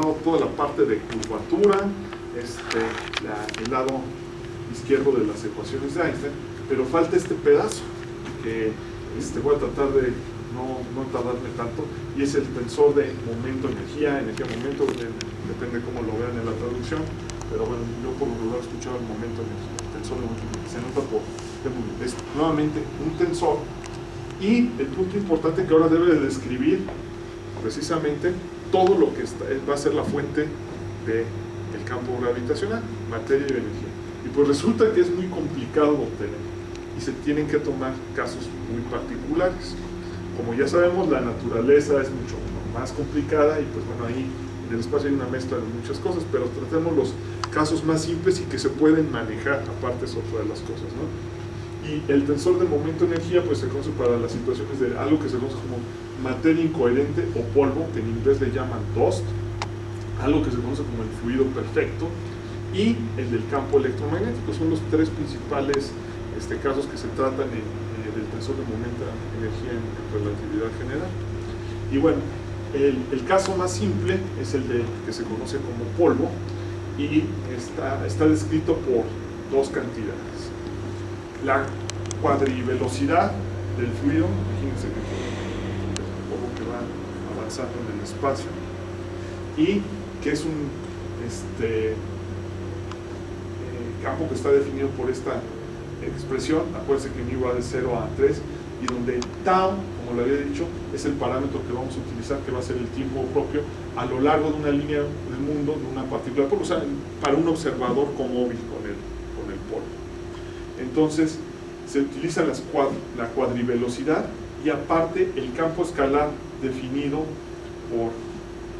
dado toda la parte de curvatura, el lado izquierdo de las ecuaciones de Einstein, pero falta este pedazo que voy a tratar de no tardarme tanto, y es el tensor de momento-energía, energía-momento, depende cómo lo vean en la traducción, pero bueno, yo por lo regular he escuchado el momento-energía, el tensor de momento-energía, se nota es nuevamente un tensor, y el punto importante que ahora debe de describir precisamente todo lo que va a ser la fuente del campo gravitacional, materia y energía. Y pues resulta que es muy complicado de obtener, y se tienen que tomar casos muy particulares. Como ya sabemos, la naturaleza es mucho más complicada y pues bueno, ahí en el espacio hay una mezcla de muchas cosas, pero tratemos los casos más simples y que se pueden manejar, aparte es otra de las cosas, ¿no? Y el tensor de momento-energía pues se conoce para las situaciones de algo que se conoce como materia incoherente o polvo, que en inglés le llaman dust, algo que se conoce como el fluido perfecto, y el del campo electromagnético. Son los tres principales casos que se tratan del tensor de momento-energía en relatividad general. Y bueno, el caso más simple es el que se conoce como polvo, y está descrito por dos cantidades. La cuadrivelocidad del fluido, imagínense que es un polvo que va avanzando en el espacio, y que es un campo que está definido por esta expresión. Acuérdense que μ va de 0 a 3, y donde tau, como le había dicho, es el parámetro que vamos a utilizar, que va a ser el tiempo propio a lo largo de una línea del mundo de una partícula, o sea, para un observador comóvil con el polvo. Entonces se utiliza la cuadrivelocidad, y aparte el campo escalar definido por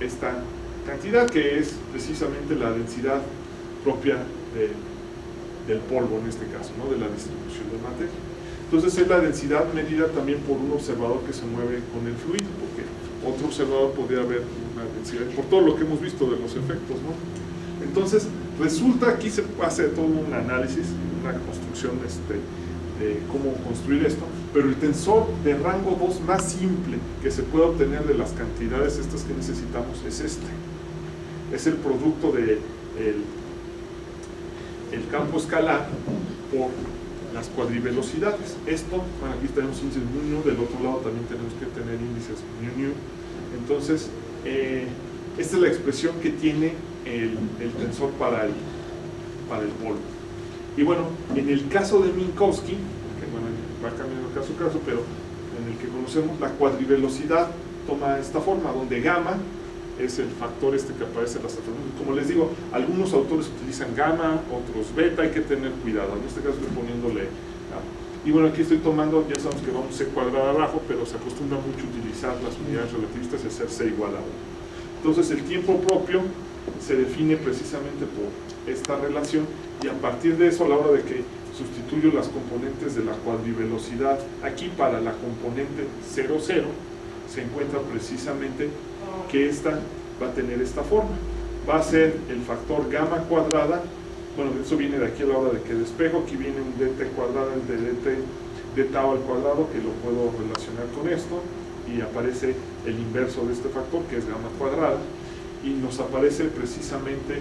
esta cantidad, que es precisamente la densidad propia del polvo, en este caso, ¿no? De la distribución de materia. Entonces es la densidad medida también por un observador que se mueve con el fluido, porque otro observador podría haber una densidad, por todo lo que hemos visto de los efectos, ¿no? Entonces resulta, aquí se hace todo un análisis, una construcción de cómo construir esto, pero el tensor de rango 2 más simple que se puede obtener de las cantidades estas que necesitamos es es el producto de el campo escalar por las cuadrivelocidades. Esto, bueno, aquí tenemos índices μ, del otro lado también tenemos que tener índices μ. Entonces, esta es la expresión que tiene el tensor para el polvo. Y bueno, en el caso de Minkowski, que bueno, va cambiando caso a caso, pero en el que conocemos, la cuadrivelocidad toma esta forma, donde gamma es el factor que aparece en las transformaciones. Como les digo, algunos autores utilizan gamma, otros beta, hay que tener cuidado. En este caso estoy poniéndole gamma. Y bueno, aquí estoy tomando, ya sabemos que vamos C cuadrada abajo, pero se acostumbra mucho a utilizar las unidades relativistas y hacer C igual a 1. Entonces el tiempo propio se define precisamente por esta relación, y a partir de eso, a la hora de que sustituyo las componentes de la cuadrivelocidad aquí para la componente 0,0, se encuentra precisamente que esta va a tener esta forma. Va a ser el factor gamma cuadrada, bueno, eso viene de aquí a la hora de que despejo, aquí viene un dt cuadrada, el de dt de tau al cuadrado, que lo puedo relacionar con esto, y aparece el inverso de este factor, que es gamma cuadrada, y nos aparece precisamente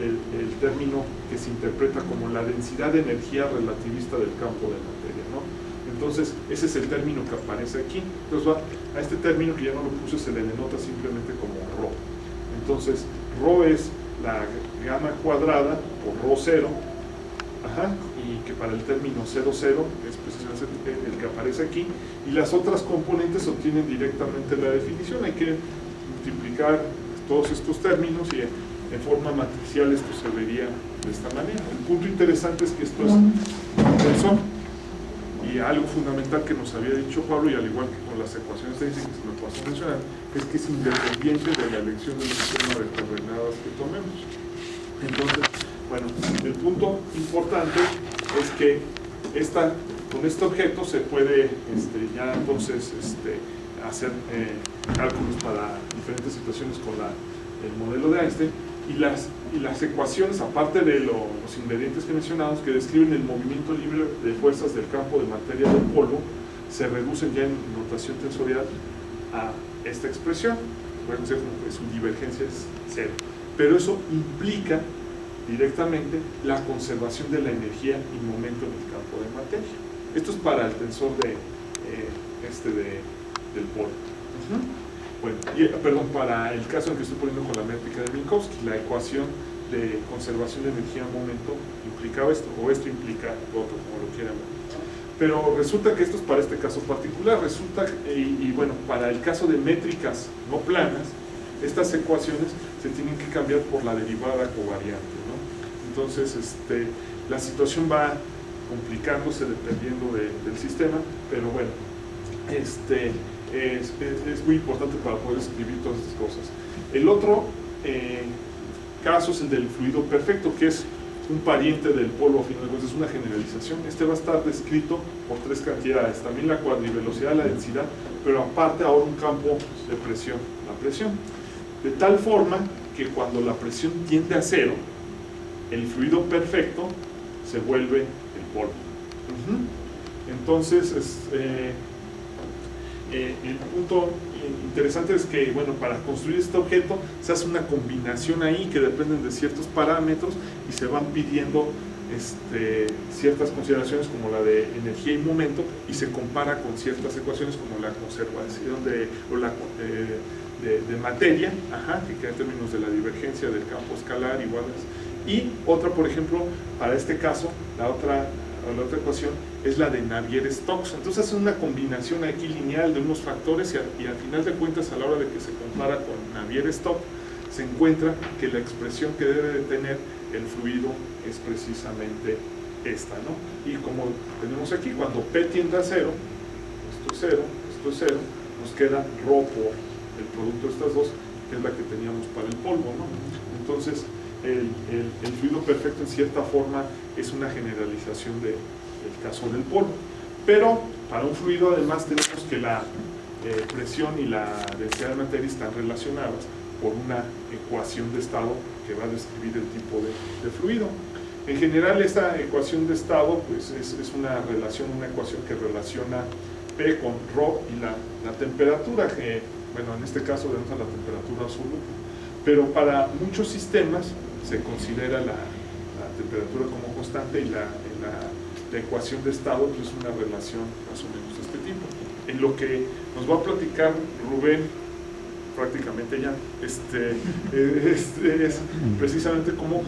el término que se interpreta como la densidad de energía relativista del campo de materia, ¿no? Entonces, ese es el término que aparece aquí. Entonces, a este término, que ya no lo puse, se le denota simplemente como ρ. Entonces, ρ es la gamma cuadrada por ρ0, y que para el término 0,0 es precisamente el que aparece aquí, y las otras componentes obtienen directamente la definición. Hay que multiplicar todos estos términos, y en forma matricial esto se vería de esta manera. El punto interesante es que esto es un tensor. Y algo fundamental que nos había dicho Pablo, y al igual que con las ecuaciones de Einstein que se me pasó a mencionar, es que es independiente de la elección del sistema de coordenadas que tomemos. Entonces, bueno, el punto importante es que con este objeto se puede ya entonces hacer cálculos para diferentes situaciones con el modelo de Einstein, y las ecuaciones, aparte de los ingredientes que mencionamos, que describen el movimiento libre de fuerzas del campo de materia del polvo, se reducen ya en notación tensorial a esta expresión. voy a considerar como que su divergencia es cero. Pero eso implica directamente la conservación de la energía y momento en el campo de materia. Esto es para el tensor del polo. Bueno, perdón, para el caso en que estoy poniendo con la métrica de Minkowski, la ecuación de conservación de energía en momento implicaba esto, o esto implica lo otro, como lo quieran ver. Pero resulta que esto es para este caso particular, resulta, y bueno, para el caso de métricas no planas, estas ecuaciones se tienen que cambiar por la derivada covariante, ¿no? Entonces, la situación va complicándose dependiendo del sistema, pero bueno, es muy importante para poder escribir todas estas cosas. El otro caso es el del fluido perfecto, que es un pariente del polo, a final de cuentas es una generalización. Este va a estar descrito por tres cantidades, también la cuadrivelocidad, la densidad, pero aparte ahora un campo de presión, la presión. De tal forma que cuando la presión tiende a cero, el fluido perfecto se vuelve el polo. Entonces, el punto interesante es que, bueno, para construir este objeto se hace una combinación ahí que dependen de ciertos parámetros y se van pidiendo ciertas consideraciones como la de energía y momento, y se compara con ciertas ecuaciones como la conservación de materia, que queda en términos de la divergencia del campo escalar iguales, y otra, por ejemplo, para este caso, la otra ecuación es la de Navier-Stokes. Entonces es una combinación aquí lineal de unos factores y al final de cuentas, a la hora de que se compara con Navier-Stokes, se encuentra que la expresión que debe de tener el fluido es precisamente esta, ¿no? Y como tenemos aquí, cuando P tiende a cero, esto es cero, nos queda ρ por el producto de estas dos, que es la que teníamos para el polvo, ¿no? Entonces, el fluido perfecto en cierta forma es una generalización del caso del polvo. Pero para un fluido además tenemos que la presión y la densidad de materia están relacionadas por una ecuación de estado que va a describir el tipo de fluido. En general, esta ecuación de estado pues, es una ecuación que relaciona P con ρ y la temperatura, que, bueno, en este caso debemos a la temperatura absoluta. Pero para muchos sistemas se considera la temperatura como constante y la ecuación de estado pues, es una relación más o menos de este tipo. En lo que nos va a platicar Rubén, prácticamente ya, es precisamente cómo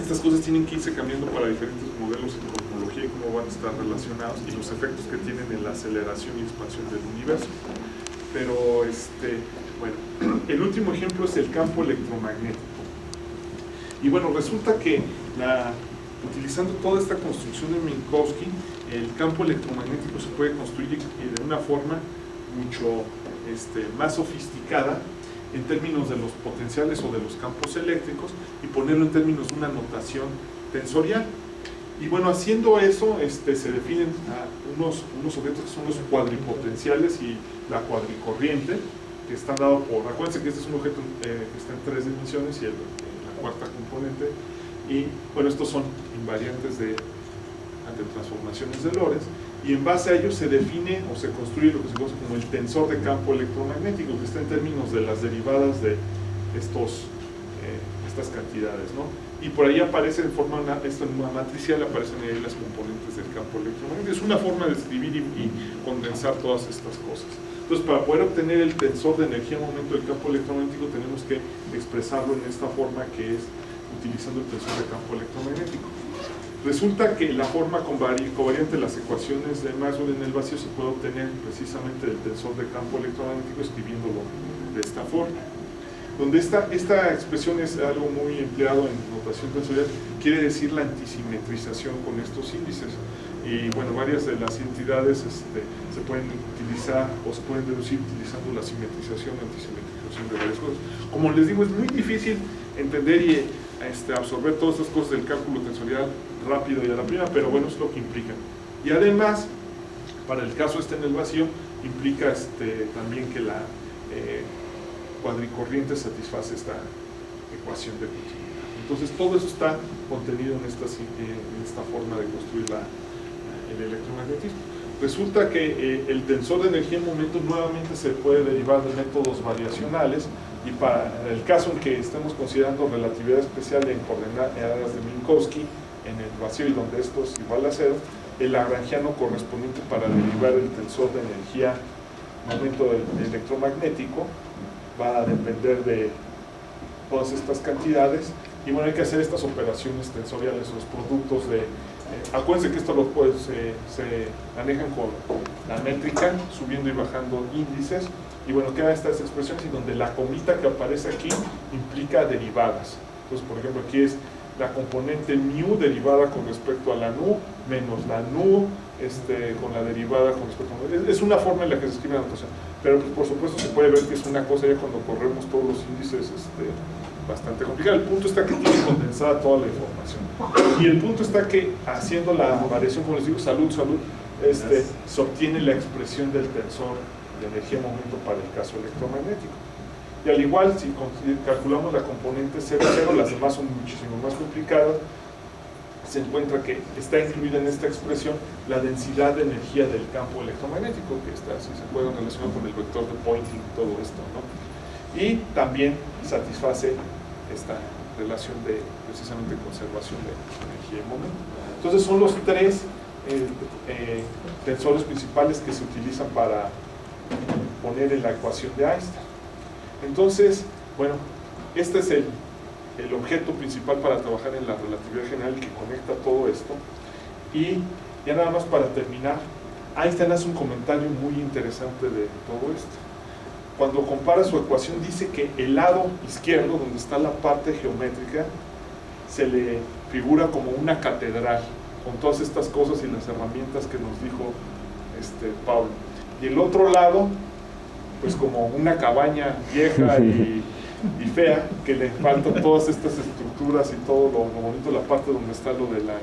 estas cosas tienen que irse cambiando para diferentes modelos en cosmología y cómo van a estar relacionados y los efectos que tienen en la aceleración y expansión del universo. Pero, bueno, el último ejemplo es el campo electromagnético. Y bueno, resulta que utilizando toda esta construcción de Minkowski, el campo electromagnético se puede construir de una forma mucho más sofisticada en términos de los potenciales o de los campos eléctricos y ponerlo en términos de una notación tensorial. Y bueno, haciendo eso se definen unos objetos que son los cuadripotenciales y la cuadricorriente, que están dados por, acuérdense que este es un objeto que está en 3 dimensiones y la cuarta componente, y bueno, estos son invariantes ante transformaciones de Lorentz, y en base a ellos se define o se construye lo que se conoce como el tensor de campo electromagnético, que está en términos de las derivadas de estas cantidades, ¿no? Y por ahí aparece en forma matricial, aparecen ahí las componentes del campo electromagnético. Es una forma de escribir y condensar todas estas cosas. Entonces, para poder obtener el tensor de energía en momento del campo electromagnético, tenemos que expresarlo en esta forma, que es utilizando el tensor de campo electromagnético. Resulta que la forma covariante de las ecuaciones de Maxwell en el vacío se puede obtener precisamente del tensor de campo electromagnético escribiéndolo de esta forma. Donde esta expresión es algo muy empleado en notación tensorial, quiere decir la antisimetrización con estos índices. Y bueno, varias de las entidades se pueden utilizar o se pueden deducir utilizando la simetrización, antisimetrización de varias cosas. Como les digo, es muy difícil entender y absorber todas estas cosas del cálculo tensorial rápido y a la primera, pero bueno, es lo que implica. Y además, para el caso en el vacío, implica también que la cuadricorriente satisface esta ecuación de continuidad. Entonces, todo eso está contenido en esta forma de construir el electromagnetismo. resulta que el tensor de energía en momento nuevamente se puede derivar de métodos variacionales, y para el caso en que estemos considerando relatividad especial en coordenadas de Minkowski en el vacío y donde esto es igual a 0, el lagrangiano correspondiente para derivar el tensor de energía momento electromagnético va a depender de todas estas cantidades, y bueno, hay que hacer estas operaciones tensoriales, los productos de... acuérdense que esto se manejan con la métrica, subiendo y bajando índices, y bueno, quedan estas expresiones y donde la comita que aparece aquí implica derivadas. Entonces, por ejemplo, aquí es la componente mu derivada con respecto a la nu, menos la nu con la derivada con respecto a la nu. Es una forma en la que se escribe la notación, pero pues, por supuesto se puede ver que es una cosa ya cuando corremos todos los índices bastante complicada. El punto está que tiene condensada toda la información, y el punto está que haciendo la variación, como les digo, salud, se obtiene la expresión del tensor de energía momento para el caso electromagnético. Y al igual, si calculamos la componente 0,0, las demás son muchísimo más complicadas, se encuentra que está incluida en esta expresión la densidad de energía del campo electromagnético, que está, si se puede relacionar con el vector de Poynting y todo esto, ¿no? Y también satisface esta relación de precisamente conservación de energía y momento. Entonces son los tres tensores principales que se utilizan para poner en la ecuación de Einstein. Entonces, bueno, este es el objeto principal para trabajar en la relatividad general que conecta todo esto. Y ya nada más para terminar, Einstein hace un comentario muy interesante de todo esto. Cuando compara su ecuación, dice que el lado izquierdo, donde está la parte geométrica, se le figura como una catedral, con todas estas cosas y las herramientas que nos dijo Pablo. Y el otro lado, pues como una cabaña vieja y fea, que le faltan todas estas estructuras y todo lo bonito, la parte donde está lo de la...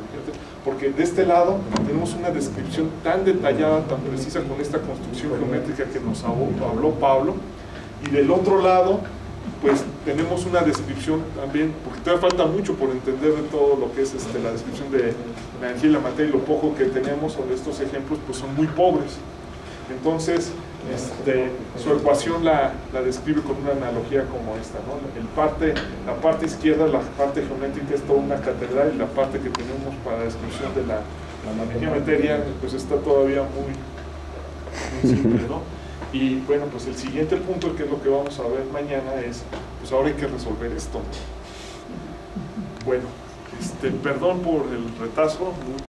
Porque de este lado tenemos una descripción tan detallada, tan precisa con esta construcción geométrica que nos habló Pablo, y del otro lado pues tenemos una descripción también, porque todavía falta mucho por entender de todo lo que es la descripción de la energía y la materia, y lo poco que tenemos sobre estos ejemplos pues son muy pobres. Entonces su ecuación la describe con una analogía como esta, ¿no? La parte izquierda, la parte geométrica, es toda una catedral, y la parte que tenemos para la descripción de la energía y materia pues está todavía muy simple, ¿no? Y bueno, pues el siguiente punto, que es lo que vamos a ver mañana, es pues ahora hay que resolver esto. Bueno, perdón por el retraso.